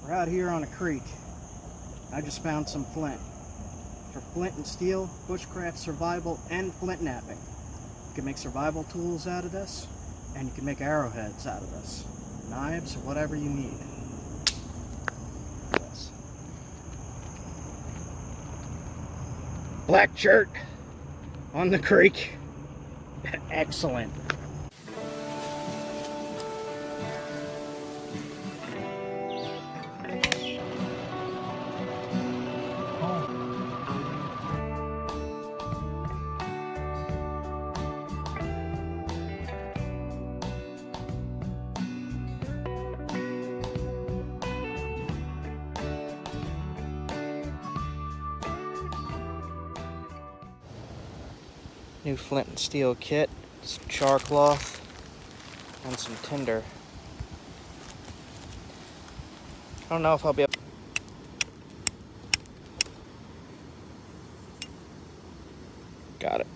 We're out here on a creek. I just found some flint. For flint and steel, bushcraft, survival, and flint knapping. You can make survival tools out of this, and you can make arrowheads out of this. Knives, whatever you need. Yes. Black CHERT on the creek. Excellent. New flint and steel kit, some char cloth, and some tinder. I don't know if I'll be able. Got it.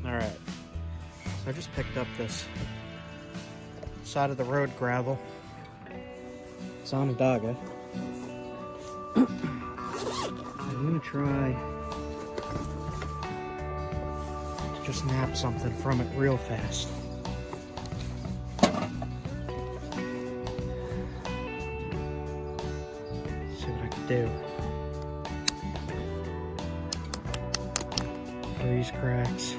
Alright, so I just picked up this side of the road gravel. It's Onondaga. I'm gonna try to just nap something from it real fast. See what I can do. These cracks.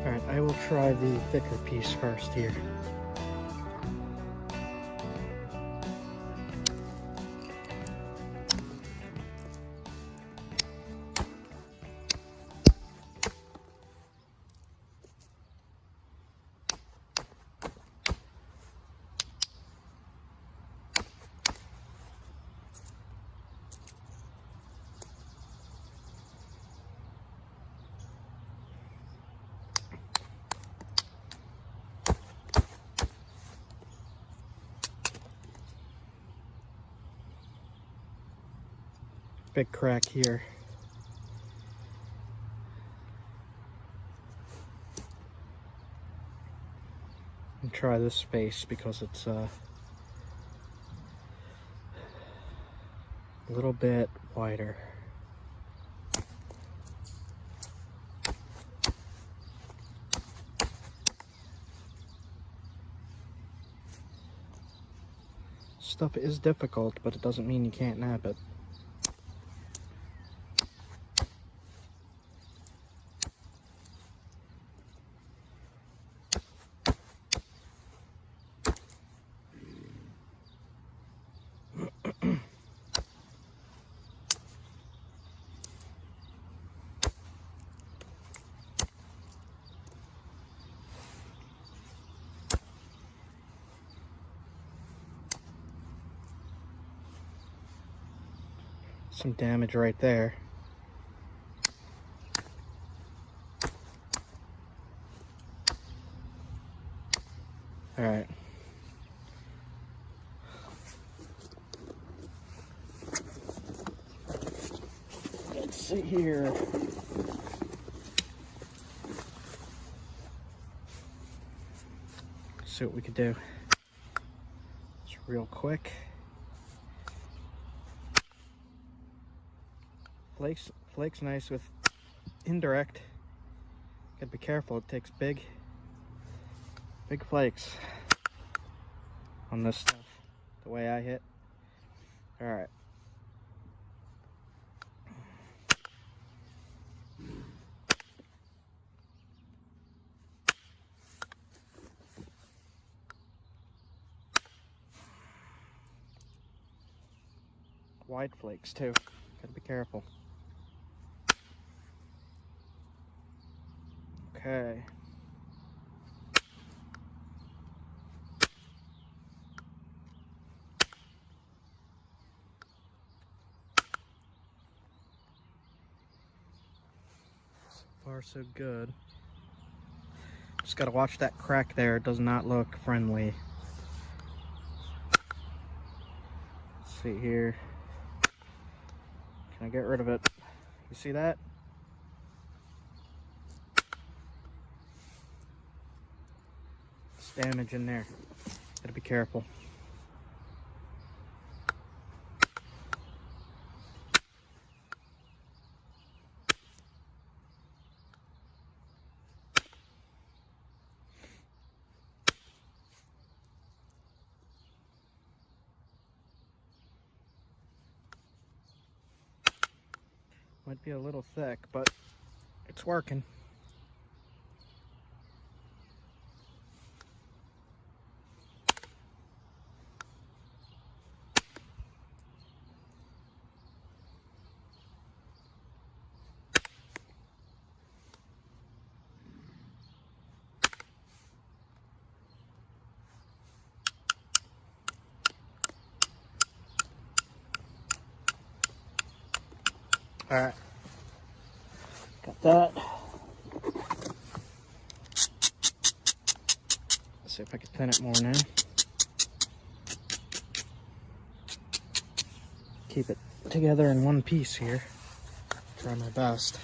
Alright, I will try the thicker piece first here. Big crack here. And try this space because it's a little bit wider. Stuff is difficult, but it doesn't mean you can't nap it. Some damage right there. All right. Let's see here. see what we could do. Just real quick. Flakes nice with indirect. Gotta be careful, it takes big flakes on this stuff, the way I hit. Alright. Wide flakes too, gotta be careful. Okay. So far so good. Just gotta watch that crack there, it does not look friendly. Let's see here. Can I get rid of it? You see that? There's damage in there. Gotta be careful. Might be a little thick, but it's working. All right, got that. Let's see if I can thin it more now. Keep it together in one piece here. Try my best.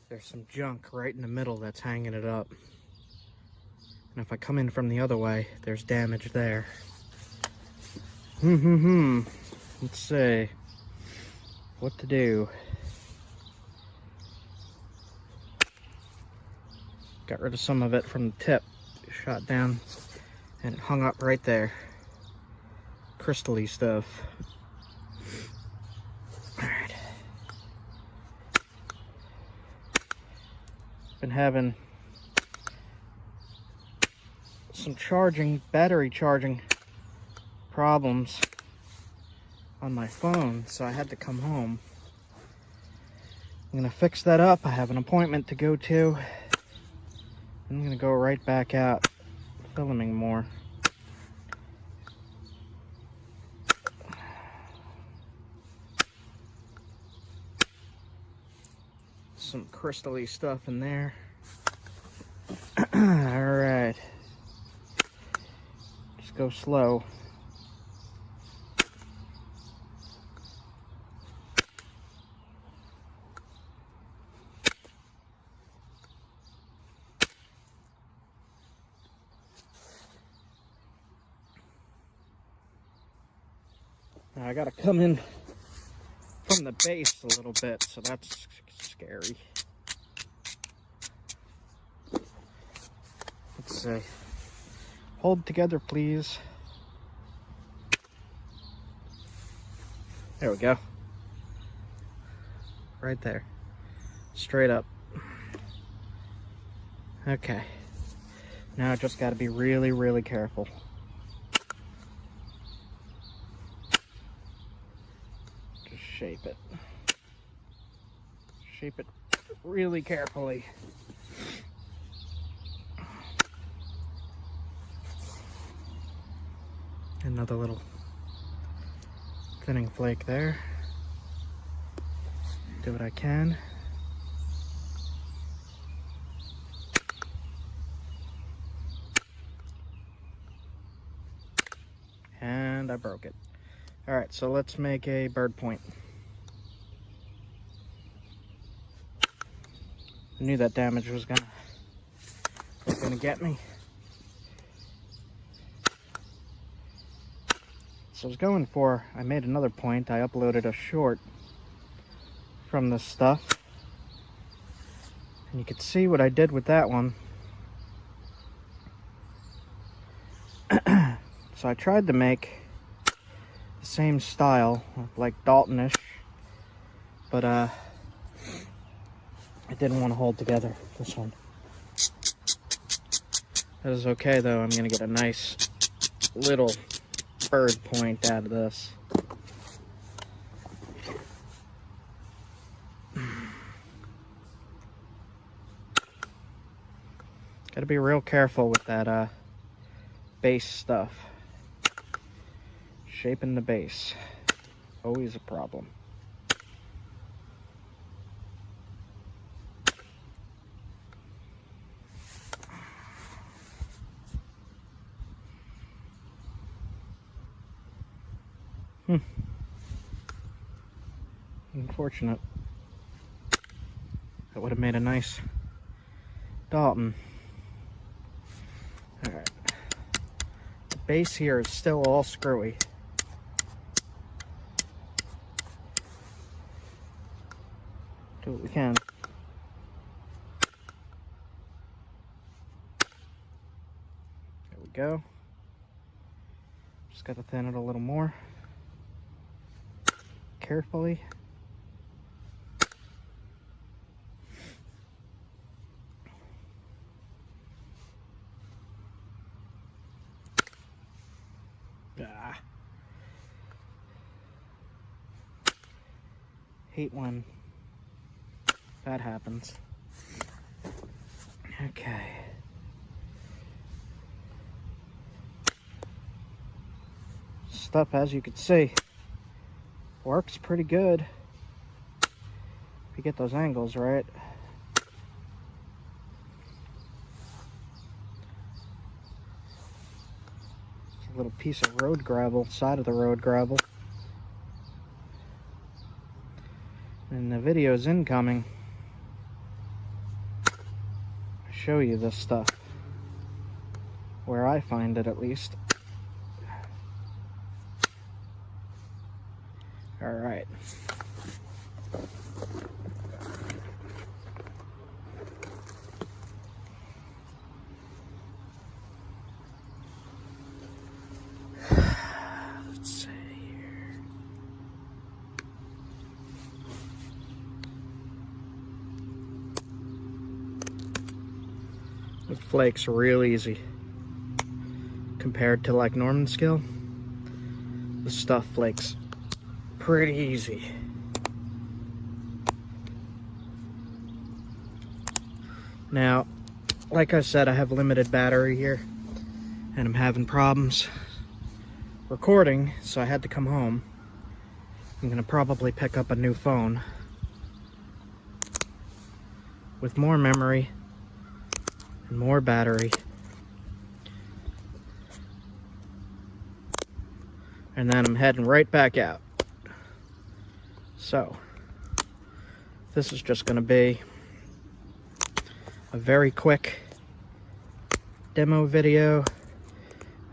There's some junk right in the middle that's hanging it up. And if I come in from the other way, there's damage there. Let's see what to do. Got rid of some of it from the tip. Shot down and it hung up right there. Crystal-y stuff. Alright. Been having some battery charging problems on my phone, so I had to come home. I'm gonna fix that up. I have an appointment to go to. I'm gonna go right back out filming more. Some crystal-y stuff in there. Alright. Just go slow. Now I gotta come in from the base a little bit, so that's scary. Let's see. Hold together, please. There we go. Right there. Straight up. Okay. Now I just gotta be really, really careful. Just shape it. Shape it really carefully. Another little thinning flake there. do what I can. And I broke it. Alright, so let's make a bird point. I knew that damage was gonna get me. So I was going for, I made another point. I uploaded a short from this stuff. And you can see what I did with that one. So I tried to make the same style, like Daltonish, but it didn't want to hold together, this one. That is okay though, I'm gonna get a nice little bird point out of this. Gotta be real careful with that base stuff. Shaping the base, always a problem. Unfortunate. That would have made a nice Dalton. Alright. The base here is still all screwy. Do what we can. There we go. Just got to thin it a little more. Carefully. Hate when that happens. Okay. Stuff, as you can see, works pretty good if you get those angles right. It's a little piece of road gravel, side of the road gravel. And the video is incoming. I show you this stuff, where I find it at least. All right. Let's see here. It flakes real easy compared to like Norman skill. The stuff flakes pretty easy. Now, like I said, I have limited battery here and I'm having problems recording, so I had to come home. I'm gonna probably pick up a new phone with more memory and more battery, and then I'm heading right back out. So this is just going to be a very quick demo video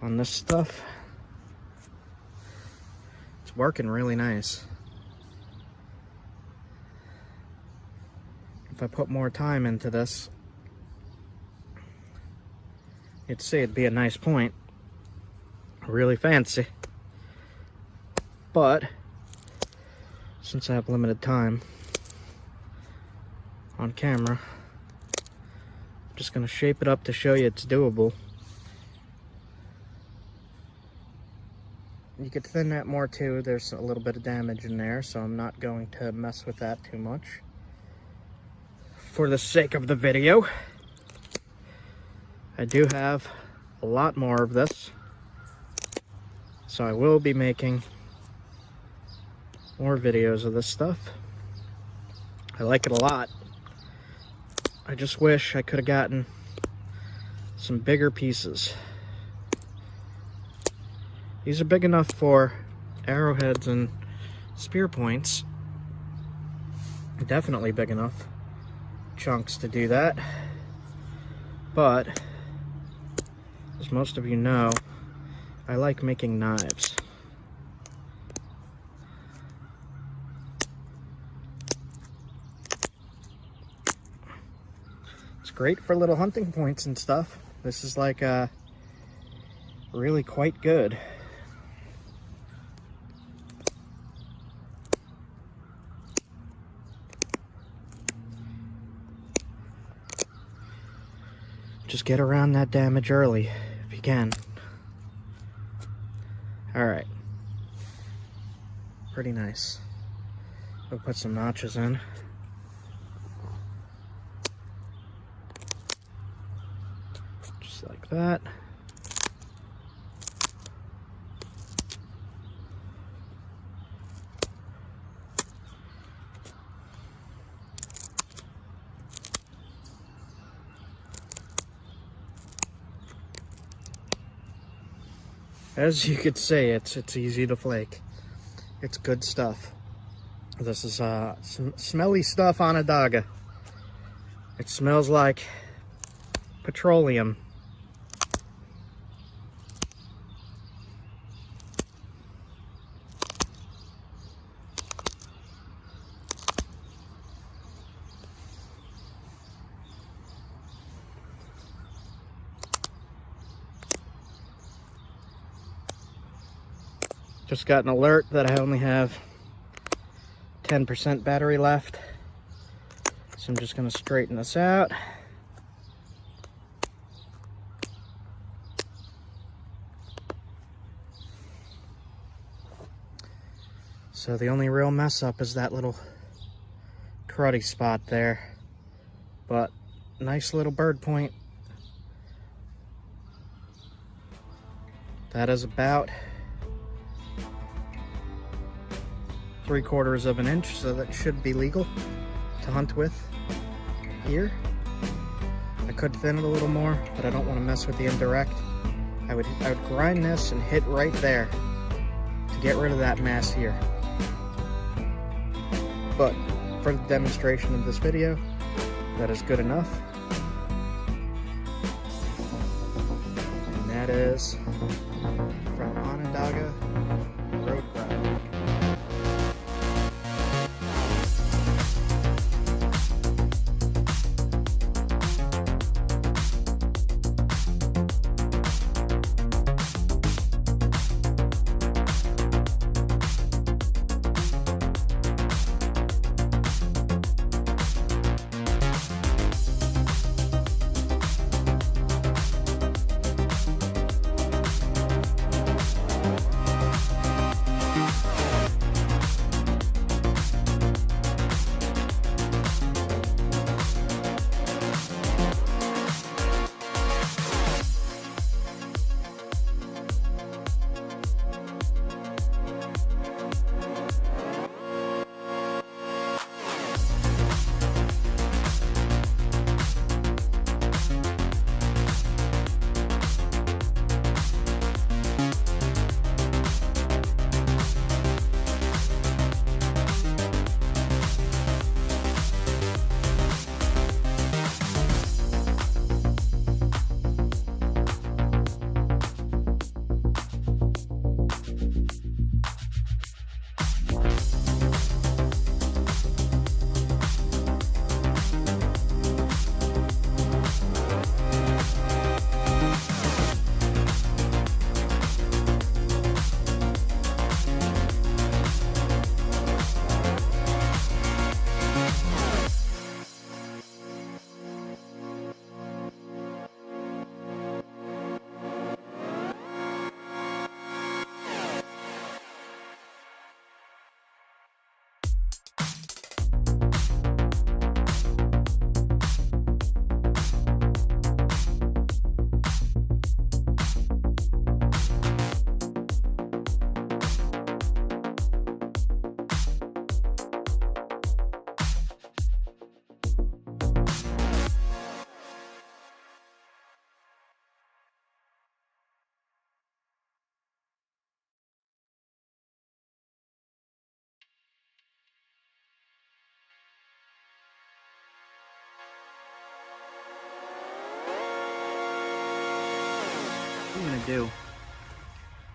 on this stuff. It's working really nice. If I put more time into this, you'd see it'd be a nice point. Really fancy. But since I have limited time on camera, I'm just going to shape it up to show you it's doable. You could thin that more too. There's a little bit of damage in there, so I'm not going to mess with that too much for the sake of the video. I do have a lot more of this, so I will be making more videos of this stuff. I like it a lot. I just wish I could have gotten some bigger pieces. These are big enough for arrowheads and spear points. Definitely big enough chunks to do that. But, as most of you know, I like making knives. It's great for little hunting points and stuff. This is like really quite good. Just get around that damage early if you can. Alright. Pretty nice. We'll put some notches in. Just like that. As you could say, it's easy to flake. It's good stuff. This is some smelly stuff Onondaga. It smells like petroleum. Just got an alert that I only have 10% battery left. So I'm just going to straighten this out. So the only real mess up is that little cruddy spot there. But nice little bird point. That is about 3/4 of an inch, so that should be legal to hunt with here. I could thin it a little more, but I don't want to mess with the indirect. I would grind this and hit right there to get rid of that mass here. But for the demonstration of this video, that is good enough. And that is from Onondaga Roadcraft.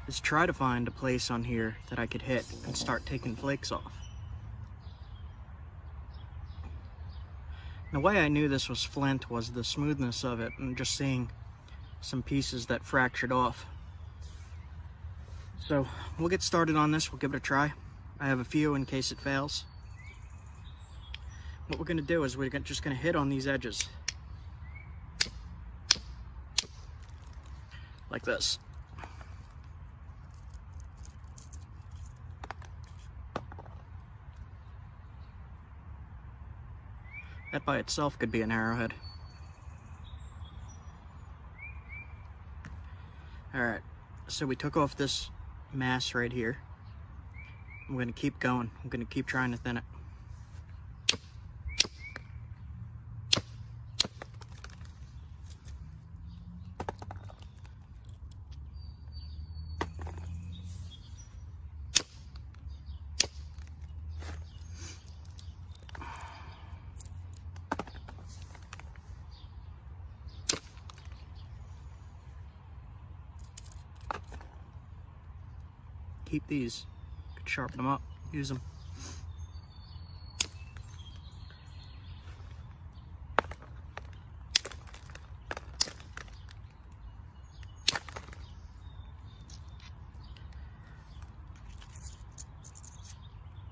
is try to find a place on here that I could hit and start taking flakes off. The way I knew this was flint was the smoothness of it and just seeing some pieces that fractured off. So we'll get started on this, we'll give it a try. I have a few in case it fails. What we're going to do is we're just going to hit on these edges. Like this. That by itself could be an arrowhead. Alright, so we took off this mass right here. I'm going to keep going. I'm going to keep trying to thin it. Keep these. Could sharpen them up, use them.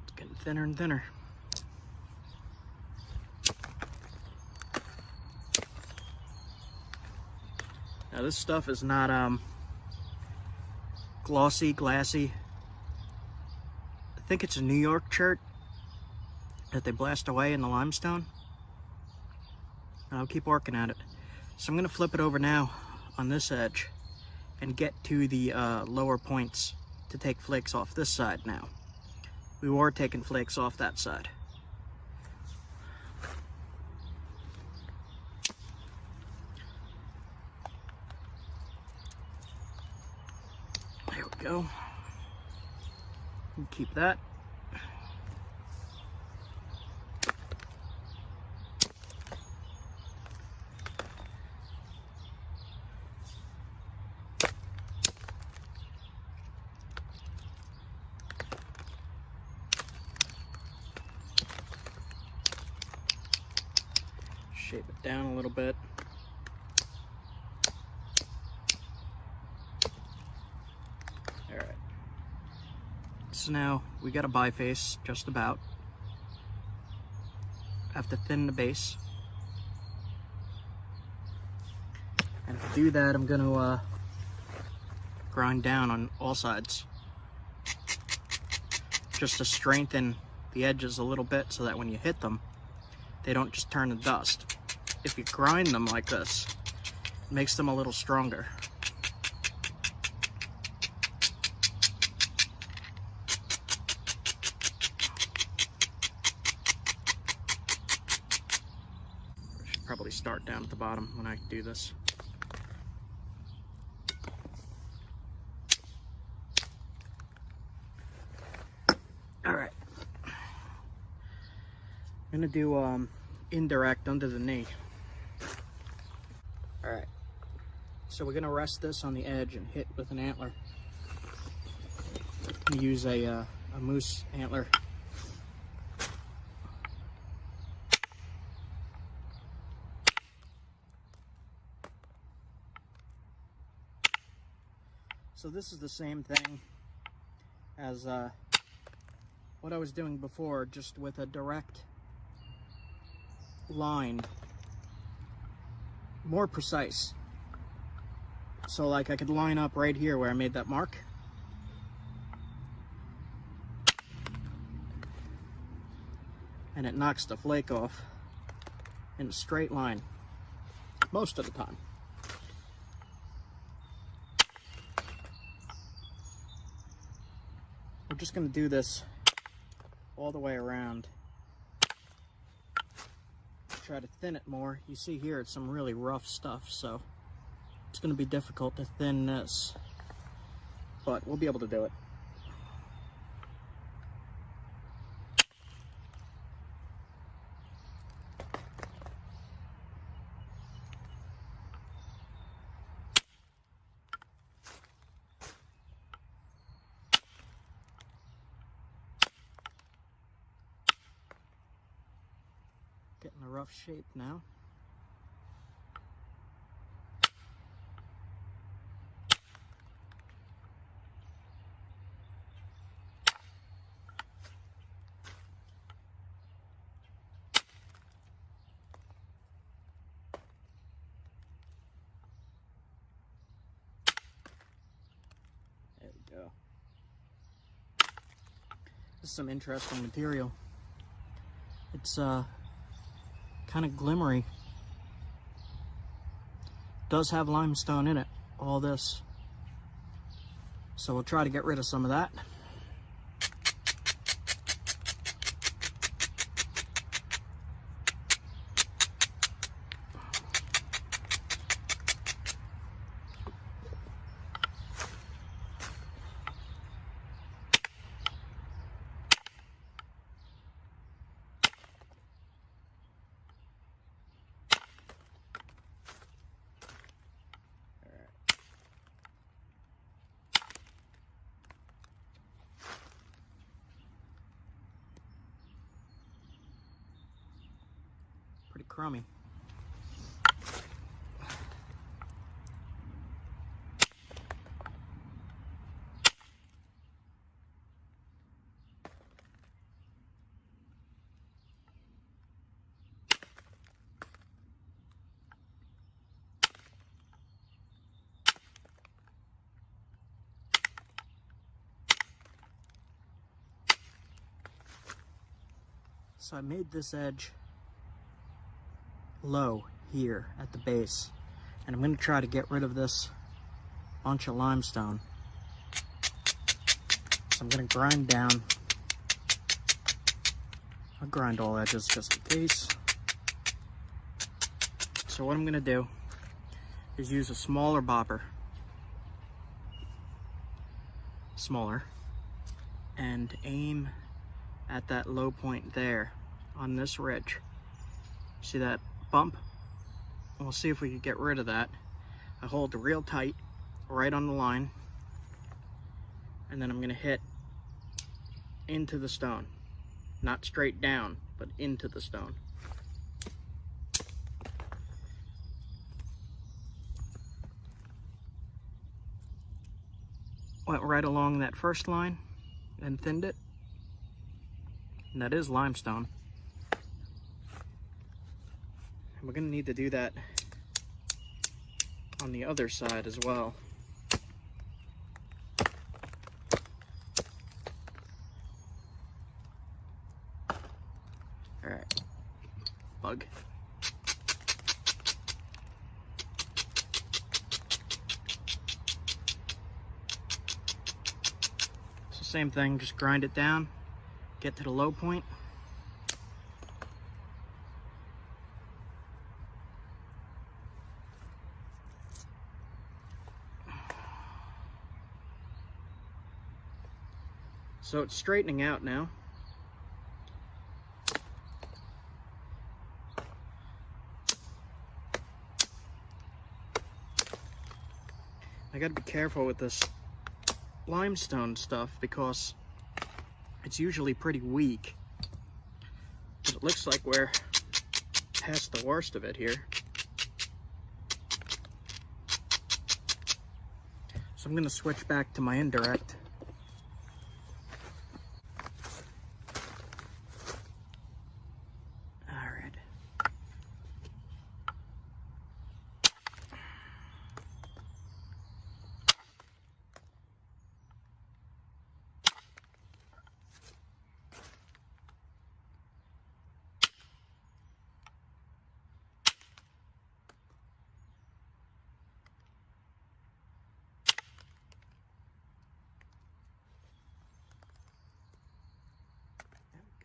It's getting thinner and thinner. Now this stuff is not glossy, glassy. I think it's a New York CHERT that they blast away in the limestone. And I'll keep working at it. So I'm going to flip it over now on this edge and get to the lower points to take flakes off this side now. We were taking flakes off that side. There we go. Keep that. Shape it down a little bit. So now we got a biface, just about. Have to thin the base. And to do that, I'm going to grind down on all sides. Just to strengthen the edges a little bit so that when you hit them, they don't just turn to dust. If you grind them like this, it makes them a little stronger. Probably start down at the bottom when I do this. Alright. I'm gonna do indirect under the knee. Alright. So we're gonna rest this on the edge and hit with an antler. Use a moose antler. So this is the same thing as what I was doing before, just with a direct line, more precise. So like I could line up right here where I made that mark. And it knocks the flake off in a straight line, most of the time. We're just going to do this all the way around. Try to thin it more. You see here it's some really rough stuff, so it's going to be difficult to thin this, but we'll be able to do it. in a rough shape now. There we go. This is some interesting material. It's kind of glimmery. Does have limestone in it, all this. So we'll try to get rid of some of that. Pretty crummy. So I made this edge low here at the base, and I'm going to try to get rid of this bunch of limestone. So I'm going to grind down. I'll grind all edges just in case. So what I'm going to do is use a smaller bopper, smaller, and aim at that low point there on this ridge. See that bump? We'll see if we can get rid of that. I hold it real tight right on the line, and then I'm going to hit into the stone. Not straight down, but into the stone. Went right along that first line and thinned it. And that is limestone. We're going to need to do that on the other side as well. Alright, bug. So same thing, just grind it down, get to the low point. So it's straightening out now. I gotta be careful with this limestone stuff because it's usually pretty weak. But it looks like we're past the worst of it here. So I'm gonna switch back to my indirect.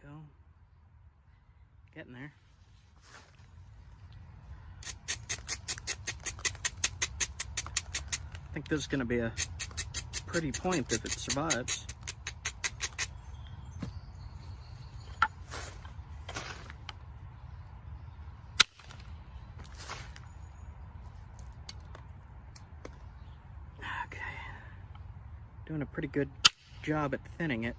Go. Getting there. I think this is going to be a pretty point if it survives. Okay. Doing a pretty good job at thinning it.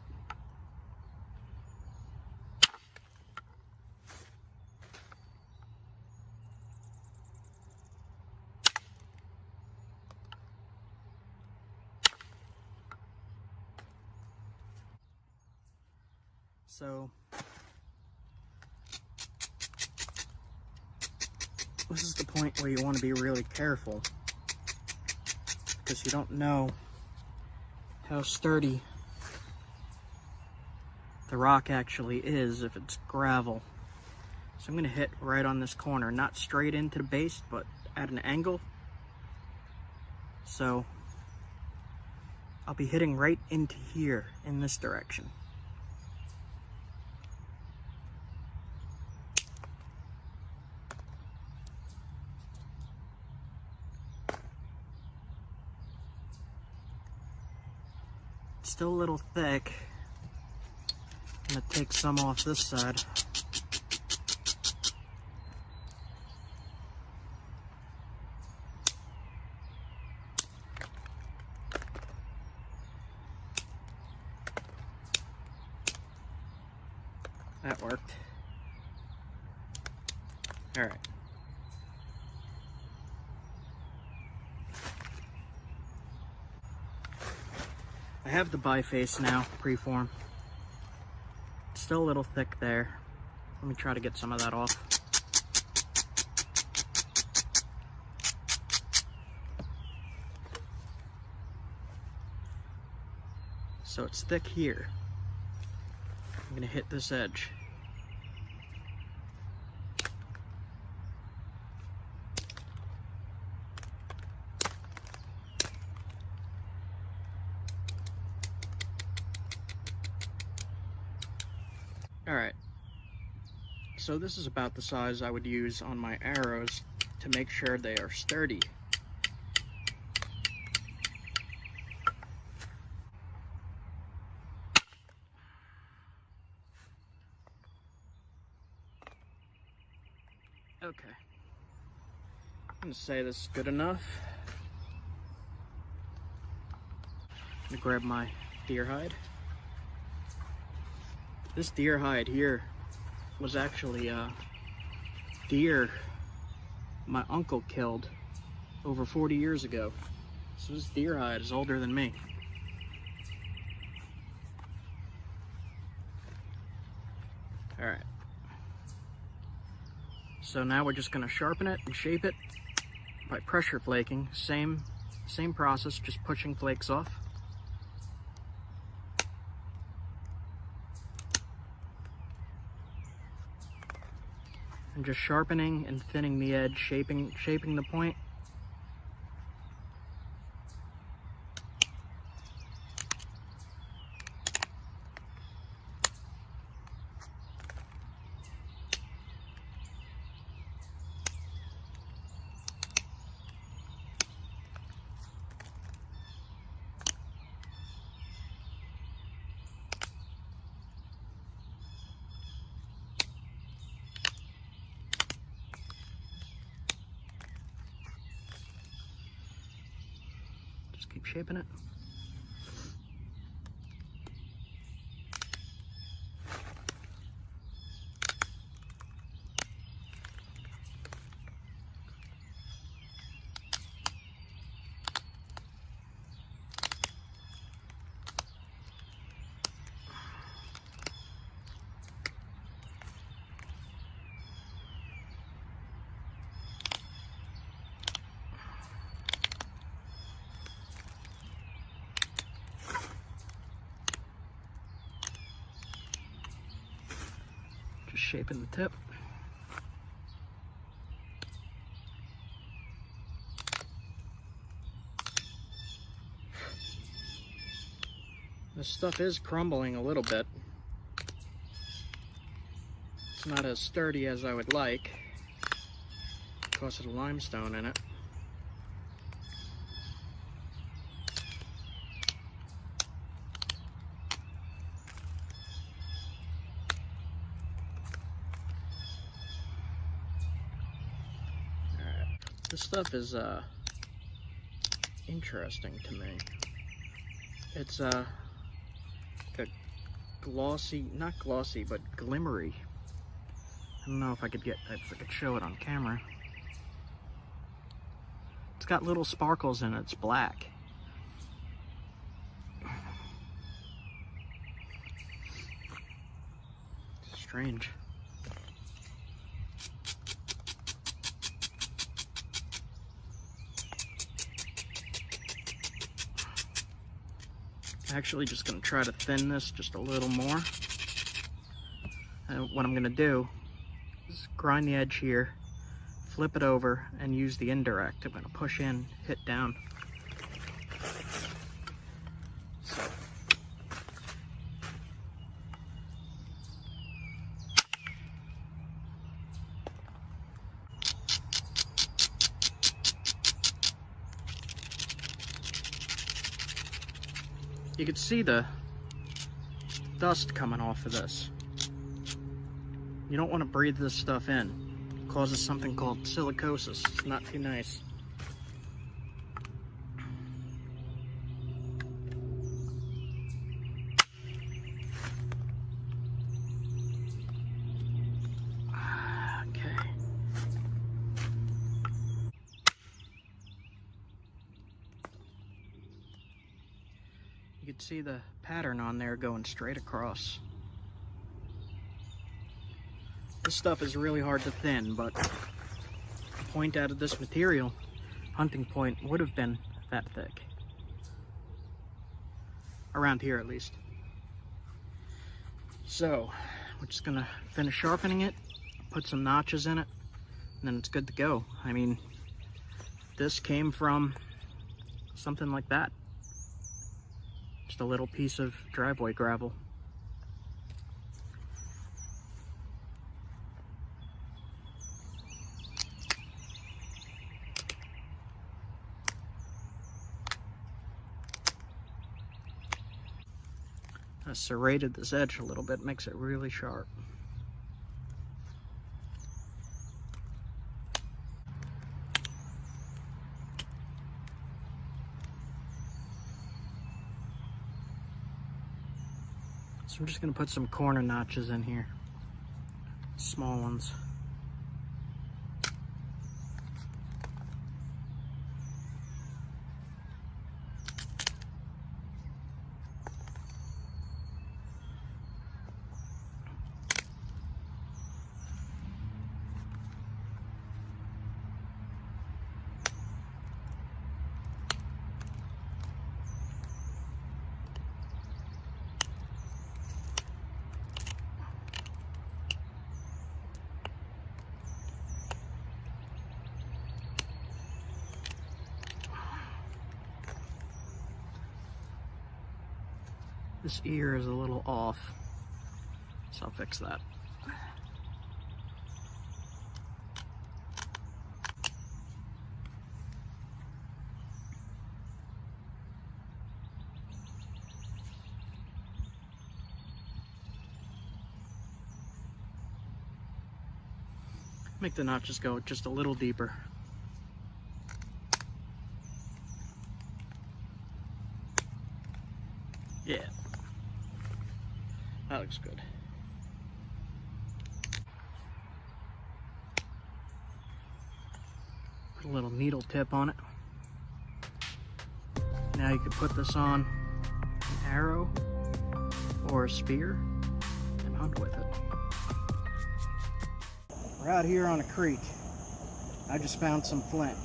So this is the point where you want to be really careful, because you don't know how sturdy the rock actually is if it's gravel. So I'm going to hit right on this corner, not straight into the base, but at an angle. So I'll be hitting right into here in this direction. Still a little thick. I'm gonna take some off this side. That worked. All right. I have the biface now, preform. Still a little thick there. Let me try to get some of that off. So it's thick here. I'm gonna hit this edge. Alright, so this is about the size I would use on my arrows to make sure they are sturdy. Okay, I'm gonna say this is good enough. I'm gonna grab my deer hide. This deer hide here was actually a deer my uncle killed over 40 years ago. So this deer hide is older than me. All right. So now we're just gonna sharpen it and shape it by pressure flaking. Same process, just pushing flakes off. And just sharpening and thinning the edge, shaping the point. Keep shaping it. Just shaping the tip. This stuff is crumbling a little bit. It's not as sturdy as I would like because of the limestone in it. This stuff is interesting to me. It's like a glossy, not glossy, but glimmery. I don't know if I could show it on camera. It's got little sparkles in it. It's black. strange. Actually just going to try to thin this just a little more. And what I'm going to do is grind the edge here, flip it over, and use the indirect. I'm going to push in, hit down. So. You can see the dust coming off of this. You don't want to breathe this stuff in. It causes something called silicosis. It's not too nice. Okay. You can see the pattern on there going straight across. This stuff is really hard to thin, but the point out of this material, hunting point, would have been that thick. Around here at least. So, we're just gonna finish sharpening it, put some notches in it, and then it's good to go. I mean, this came from something like that. Just a little piece of driveway gravel. I serrated this edge a little bit, makes it really sharp. So I'm just going to put some corner notches in here, small ones. This ear is a little off, so I'll fix that. Make the notches go just a little deeper. Yeah. That looks good. Put a little needle tip on it. Now you can put this on an arrow or a spear and hunt with it. We're out here on a creek. I just found some flint.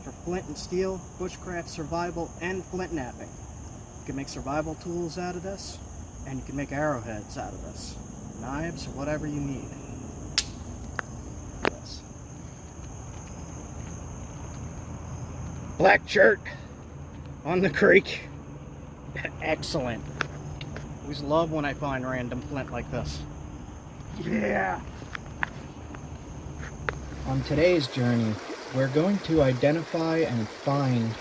For flint and steel, bushcraft, survival, and flintknapping. You can make survival tools out of this. And you can make arrowheads out of this. Knives, whatever you need. Yes. Black CHERT on the creek. Excellent. Always love when I find random flint like this. Yeah! On today's journey, we're going to identify and find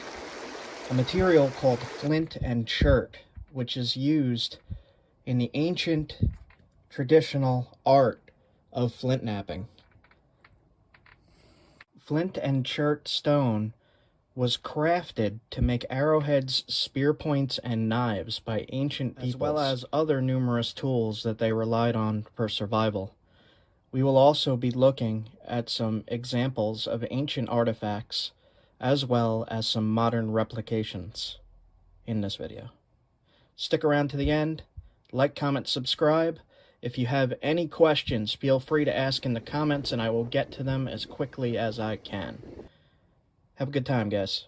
a material called flint and CHERT, which is used in the ancient traditional art of flintknapping. Flint and CHERT stone was crafted to make arrowheads, spear points, and knives by ancient peoples, as well as other numerous tools that they relied on for survival. We will also be looking at some examples of ancient artifacts, as well as some modern replications in this video. Stick around to the end. Like, comment, subscribe, If you have any questions, feel free to ask in the comments and I will get to them as quickly as I can. Have a good time, guys.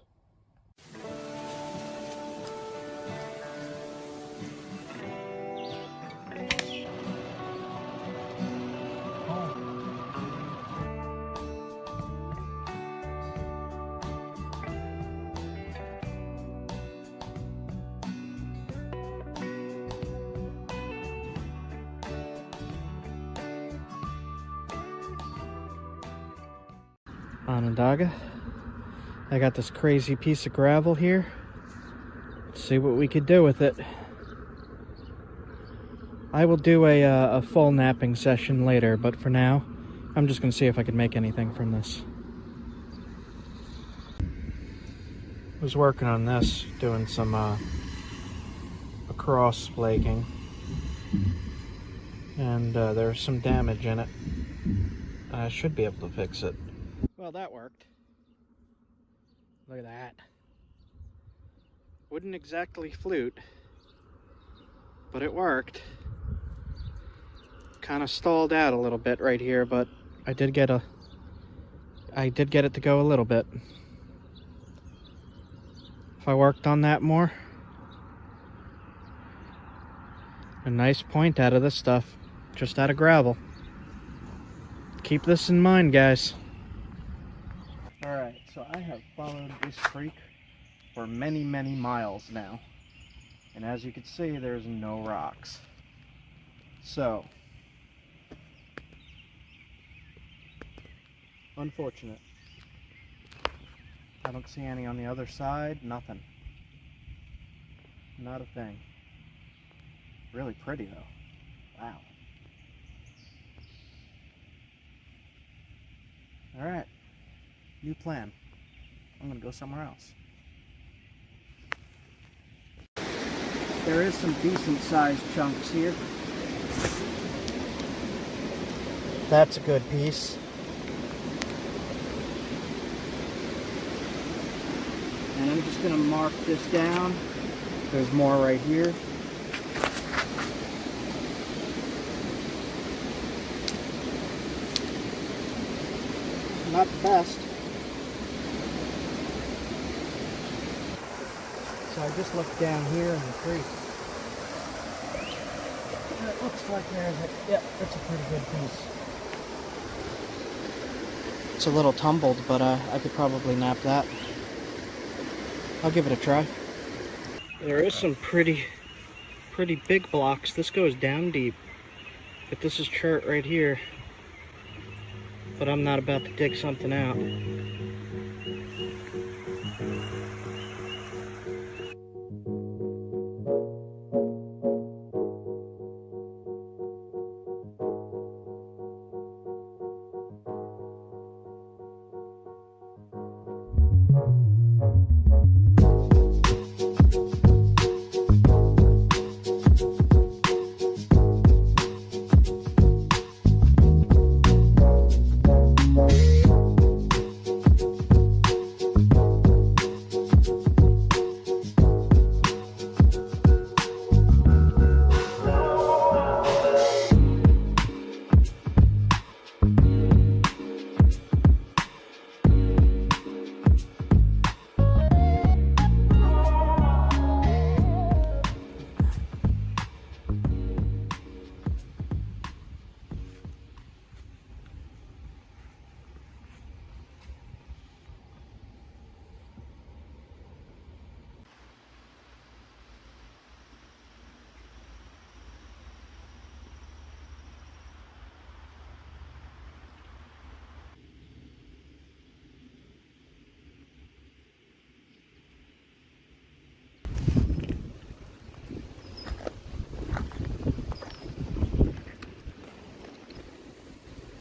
Onondaga. I got this crazy piece of gravel here. Let's see what we could do with it. I will do a full knapping session later, but for now, I'm just going to see if I can make anything from this. I was working on this, doing some across flaking, and there's some damage in it. I should be able to fix it. Well, that worked. Look at that. Wouldn't exactly flute, but it worked. Kind of stalled out a little bit right here, but I did get it to go a little bit. If I worked on that more, a nice point out of this stuff, just out of gravel. Keep this in mind, guys. Alright, so I have followed this creek for many, many miles now. And as you can see, there's no rocks. So, unfortunate. I don't see any on the other side, nothing. Not a thing. Really pretty though. Wow. Alright. New plan. I'm gonna go somewhere else. There is some decent sized chunks here. That's a good piece. And I'm just gonna mark this down. There's more right here. Not the best. So I just looked down here in the creek. And it looks like there's a, yep, it's a pretty good piece. It's a little tumbled, but I could probably knap that. I'll give it a try. There is some pretty big blocks. This goes down deep, but this is CHERT right here. But I'm not about to dig something out.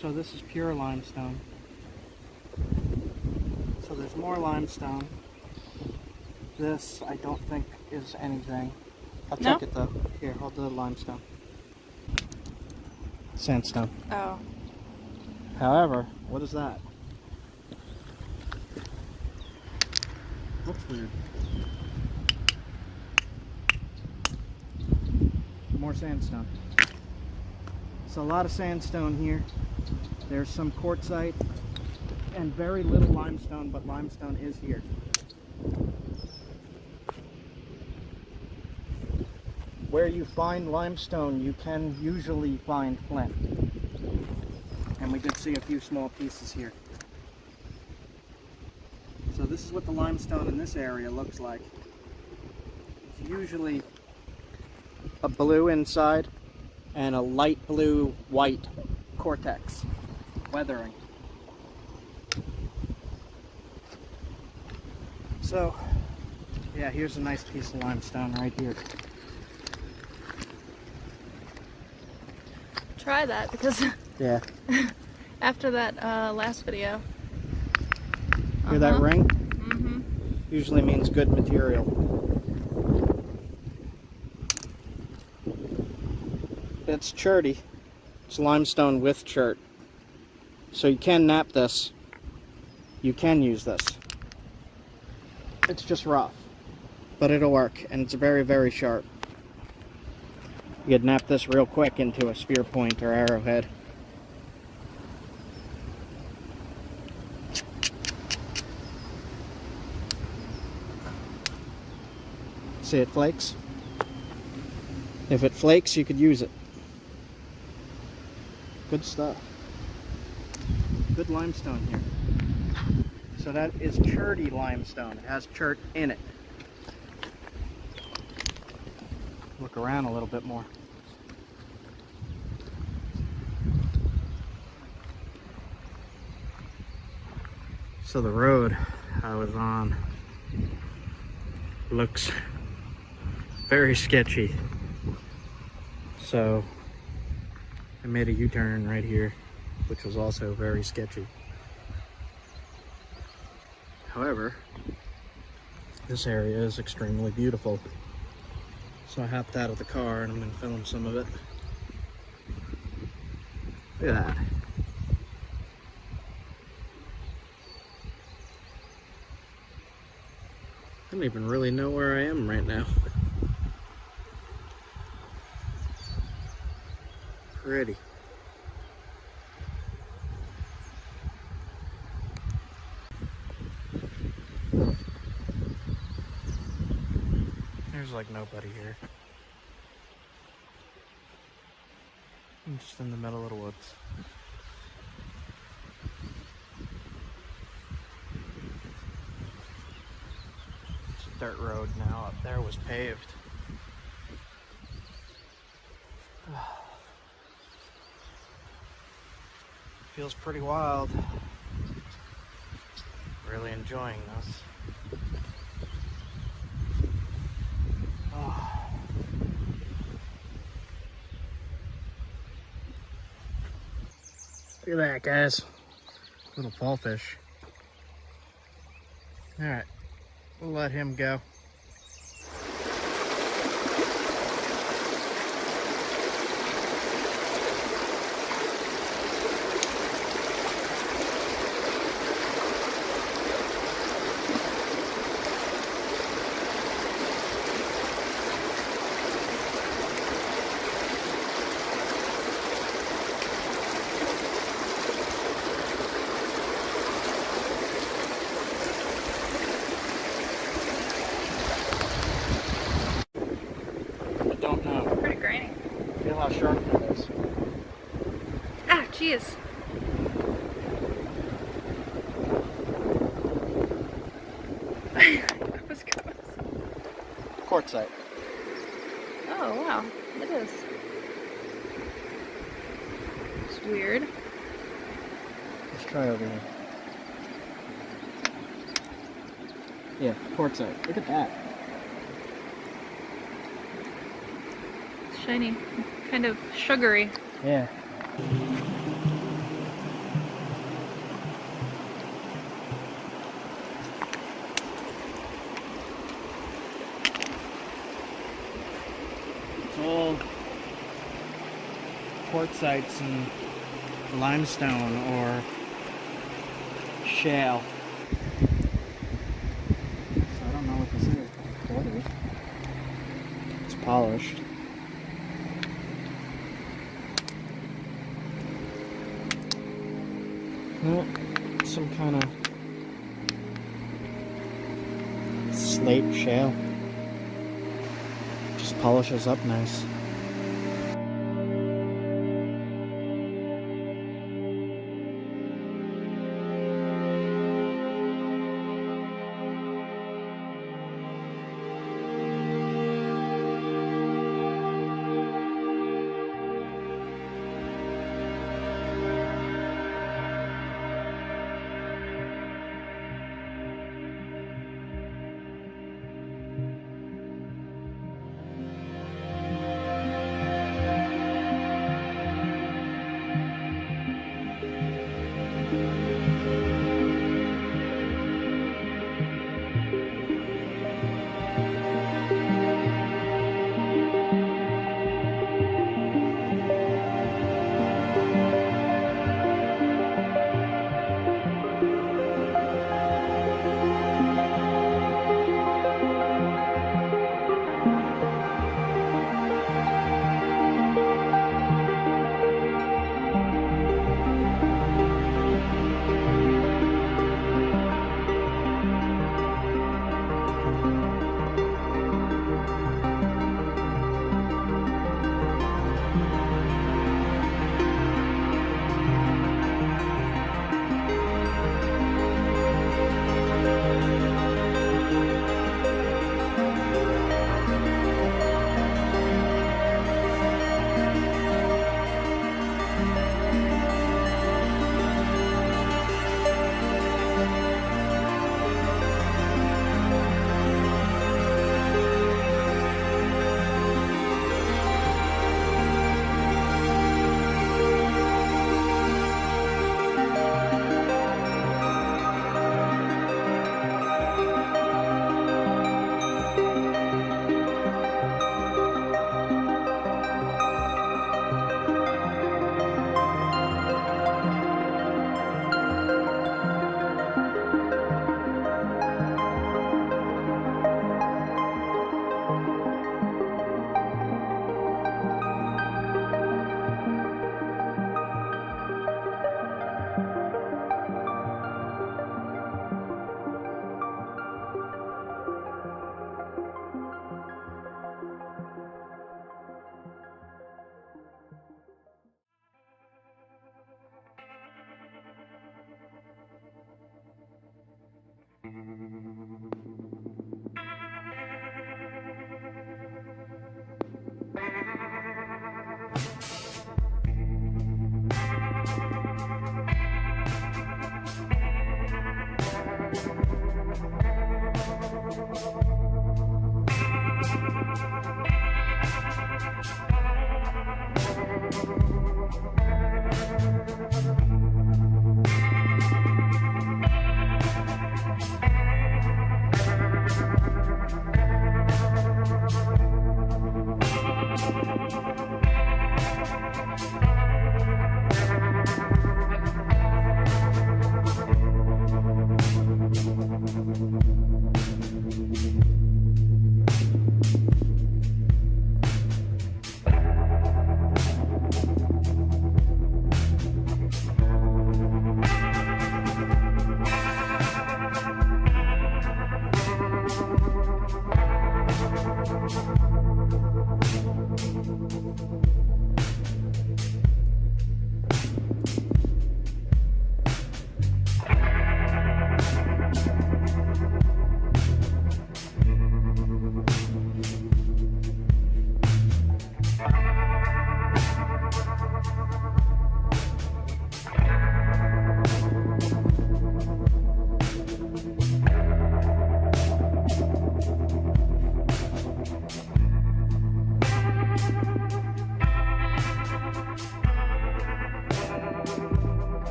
So this is pure limestone. So there's more limestone. This I don't think is anything. I'll check it though. Here, hold the limestone. Sandstone. Oh. However, what is that? Looks weird. More sandstone. So a lot of sandstone here. There's some quartzite and very little limestone, but limestone is here. Where you find limestone, you can usually find flint. And we did see a few small pieces here. So this is what the limestone in this area looks like. It's usually a blue inside and a light blue white cortex weathering. So yeah, here's a nice piece of limestone right here. Try that, because Yeah. after that last video. Hear that ring? Mm-hmm. Usually means good material. It's CHERT. It's limestone with CHERT. So you can knap this. You can use this. It's just rough, but it'll work, and it's very, very sharp. You could knap this real quick into a spear point or arrowhead. See, it flakes. If it flakes, you could use it. Good stuff. Good limestone here. So that is CHERT limestone. It has CHERT in it. Look around a little bit more. So the road I was on looks very sketchy. So I made a U-turn right here, which was also very sketchy. However, this area is extremely beautiful. So I hopped out of the car and I'm going to film some of it. Look at that. I don't even really know where I am right now. Pretty. There's like nobody here. I'm just in the middle of the woods. It's a dirt road now. Up there was paved. Feels pretty wild. Really enjoying this. Look at that, guys. Little fall fish. Alright, we'll let him go. Feel how sharp that is. Ah, jeez. That was gross. Quartzite. Oh, wow. It is. It's weird. Let's try over here. Yeah, quartzite. Look at that. It's shiny. Kind of sugary. Yeah. It's all quartzites and limestone or shale. So I don't know what this is. What is it? It's polished. Some kind of slate shale. Just polishes up nice.